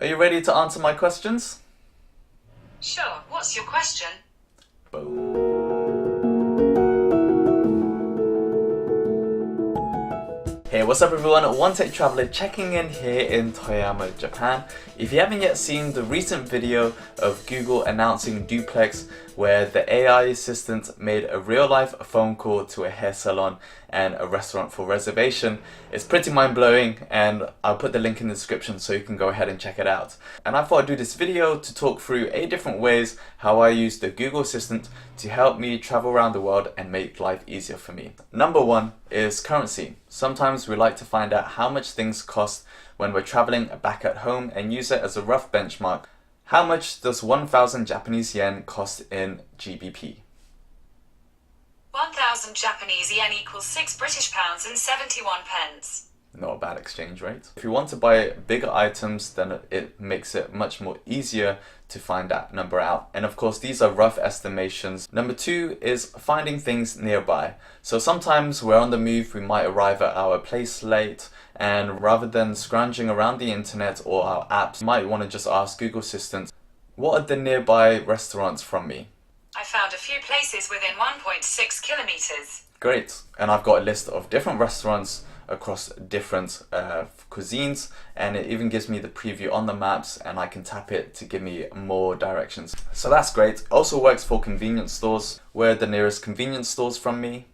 Are you ready to answer my questions? Sure, what's your question? Boom. Hey, what's up everyone? One Tech Traveler checking in here in Toyama, Japan. If you haven't yet seen the recent video of Google announcing Duplex, where the AI assistant made a real-life phone call to a hair salon and a restaurant for reservation, it's pretty mind-blowing, and I'll put the link in the description so you can go ahead and check it out. And I thought I'd do this video to talk through 8 different ways how I use the Google Assistant to help me travel around the world and make life easier for me. Number 1 is currency. Sometimes we like to find out how much things cost when we're traveling back at home and use it as a rough benchmark. How much does 1,000 Japanese yen cost in GBP? 1,000 Japanese yen equals 6 British pounds and 71 pence. Not a bad exchange rate. If you want to buy bigger items, then it makes it much more easier to find that number out. And of course, these are rough estimations. Number 2 is finding things nearby. So sometimes we're on the move, we might arrive at our place late, and rather than scrounging around the internet or our apps, you might want to just ask Google Assistant, what are the nearby restaurants from me? I found a few places within 1.6 kilometers. Great. And I've got a list of different restaurants across different cuisines, and it even gives me the preview on the maps, and I can tap it to give me more directions. So that's great. Also works for convenience stores. Where are the nearest convenience stores from me?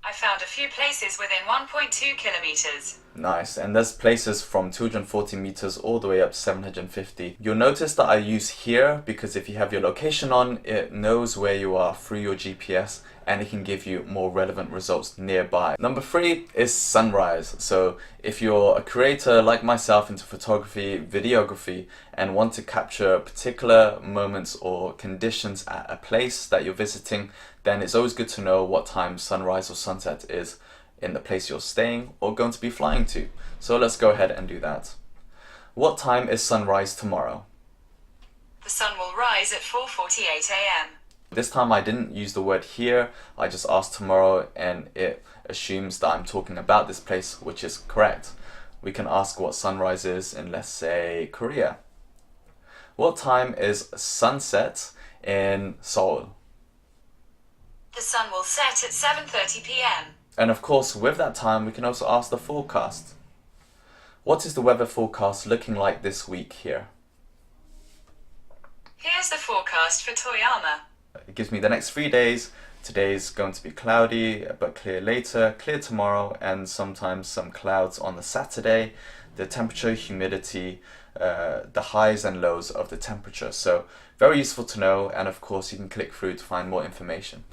I found a few places within 1.2 kilometers. Nice, and there's places from 240 meters all the way up to 750. You'll notice that I use here because if you have your location on, it knows where you are through your GPS, and it can give you more relevant results nearby. Number 3 is sunrise. So if you're a creator like myself into photography, videography, and want to capture particular moments or conditions at a place that you're visiting, then it's always good to know what time sunrise or sunset is in the place you're staying or going to be flying to. So let's go ahead and do that. What time is sunrise tomorrow? The sun will rise at 4:48 a.m. This time I didn't use the word here, I just asked tomorrow, and it assumes that I'm talking about this place, which is correct. We can ask what sunrise is in, let's say, Korea. What time is sunset in Seoul? The sun will set at 7:30 p.m. And of course, with that time, we can also ask the forecast. What is the weather forecast looking like this week here? Here's the forecast for Toyama. It gives me the next 3 days. Today's going to be cloudy, but clear later, clear tomorrow, and sometimes some clouds on the Saturday. The temperature, humidity, the highs and lows of the temperature. So very useful to know, and of course you can click through to find more information.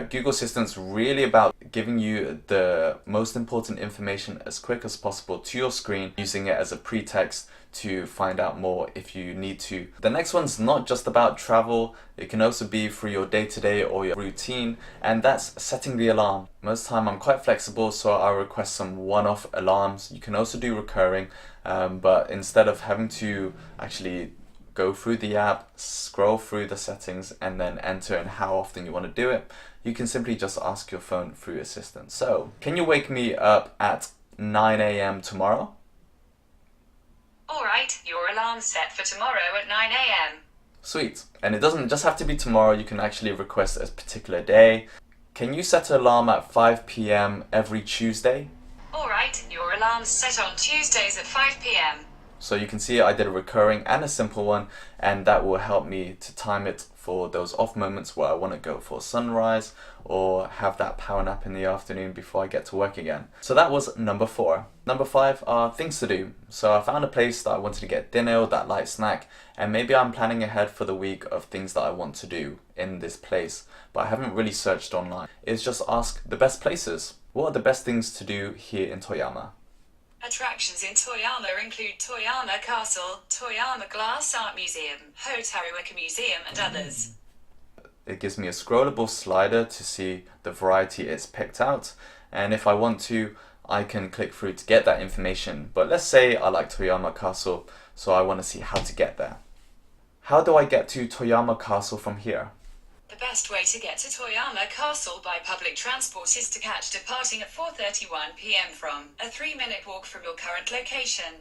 Google Assistant's really about giving you the most important information as quick as possible to your screen, using it as a pretext to find out more if you need to. The next one's not just about travel, it can also be for your day-to-day or your routine, and that's setting the alarm. Most time I'm quite flexible, so I'll request some one-off alarms. You can also do recurring, but instead of having to actually go through the app, scroll through the settings, and then enter in how often you want to do it, you can simply just ask your phone through Assistant. So, can you wake me up at 9 a.m. tomorrow? Alright, your alarm's set for tomorrow at 9 a.m. Sweet. And it doesn't just have to be tomorrow, you can actually request a particular day. Can you set an alarm at 5 p.m. every Tuesday? Alright, your alarm's set on Tuesdays at 5 p.m. So you can see I did a recurring and a simple one, and that will help me to time it for those off moments where I want to go for sunrise or have that power nap in the afternoon before I get to work again. So that was number 4. Number 5 are things to do. So I found a place that I wanted to get dinner or that light snack, and maybe I'm planning ahead for the week of things that I want to do in this place, but I haven't really searched online. It's just ask the best places. What are the best things to do here in Toyama? Attractions in Toyama include Toyama Castle, Toyama Glass Art Museum, Hotaruwaka Museum, and others. It gives me a scrollable slider to see the variety it's picked out, and if I want to, I can click through to get that information. But let's say I like Toyama Castle, so I want to see how to get there. How do I get to Toyama Castle from here? The best way to get to Toyama Castle by public transport is to catch departing at 4:31 p.m. from a 3-minute walk from your current location.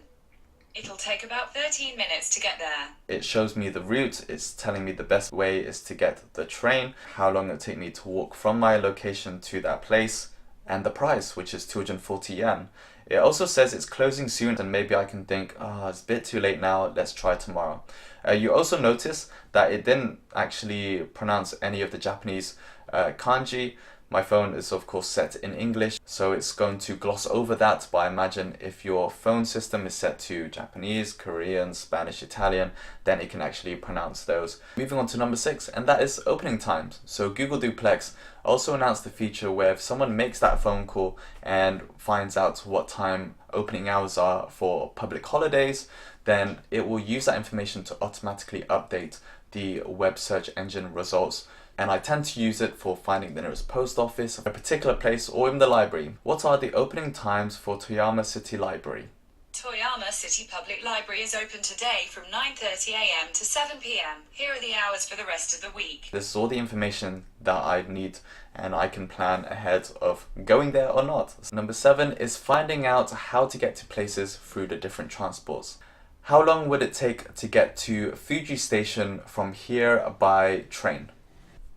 It'll take about 13 minutes to get there. It shows me the route, it's telling me the best way is to get the train, how long it'll take me to walk from my location to that place, and the price, which is 240 yen. It also says it's closing soon, and maybe I can think, it's a bit too late now, let's try tomorrow. You also notice that it didn't actually pronounce any of the Japanese kanji. My phone is of course set in English, so it's going to gloss over that, but I imagine if your phone system is set to Japanese, Korean, Spanish, Italian, then it can actually pronounce those. Moving on to number 6, and that is opening times. So Google Duplex also announced the feature where if someone makes that phone call and finds out what time opening hours are for public holidays, then it will use that information to automatically update the web search engine results. And I tend to use it for finding the nearest post office, a particular place, or even the library. What are the opening times for Toyama City Library? Toyama City Public Library is open today from 9:30 a.m. to 7 p.m. Here are the hours for the rest of the week. This is all the information that I need, and I can plan ahead of going there or not. Number 7 is finding out how to get to places through the different transports. How long would it take to get to Fuji Station from here by train?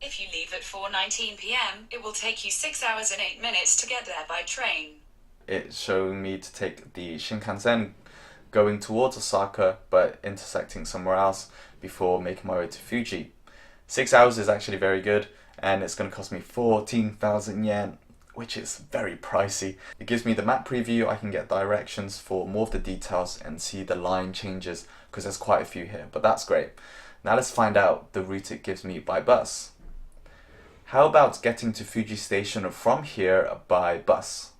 If you leave at 4:19 p.m., it will take you 6 hours and 8 minutes to get there by train. It's showing me to take the Shinkansen going towards Osaka but intersecting somewhere else before making my way to Fuji. 6 hours is actually very good, and it's going to cost me 14,000 yen, which is very pricey. It gives me the map preview, I can get directions for more of the details and see the line changes because there's quite a few here, but that's great. Now let's find out the route it gives me by bus. How about getting to Fuji Station from here by bus?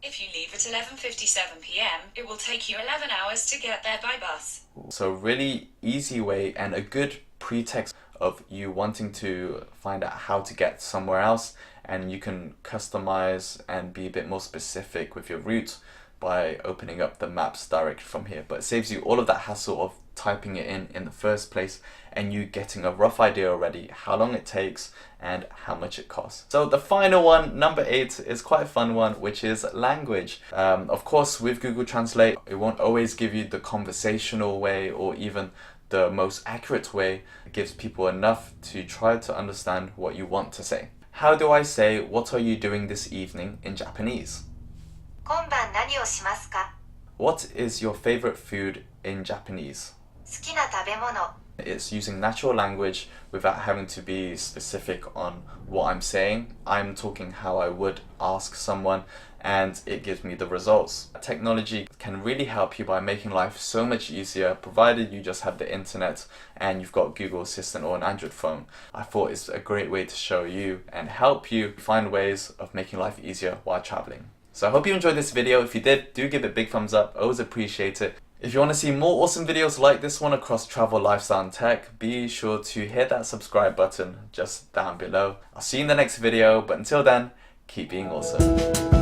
If you leave at 11:57 p.m., it will take you 11 hours to get there by bus. So really easy way and a good pretext of you wanting to find out how to get somewhere else, and you can customize and be a bit more specific with your route by opening up the maps directly from here. But it saves you all of that hassle of typing it in the first place, and you getting a rough idea already how long it takes and how much it costs. So the final one, number 8, is quite a fun one, which is language. Of course, with Google Translate, it won't always give you the conversational way or even the most accurate way. It gives people enough to try to understand what you want to say. How do I say, "What are you doing this evening" in Japanese? 今晩何をしますか? What is your favorite food in Japanese? 好きな食べ物. It's using natural language without having to be specific on what I'm saying. I'm talking how I would ask someone, and it gives me the results. Technology can really help you by making life so much easier, provided you just have the internet and you've got Google Assistant or an Android phone. I thought it's a great way to show you and help you find ways of making life easier while traveling. So I hope you enjoyed this video. If you did, do give it a big thumbs up. I always appreciate it. If you want to see more awesome videos like this one across travel, lifestyle and tech, be sure to hit that subscribe button just down below. I'll see you in the next video, but until then, keep being awesome.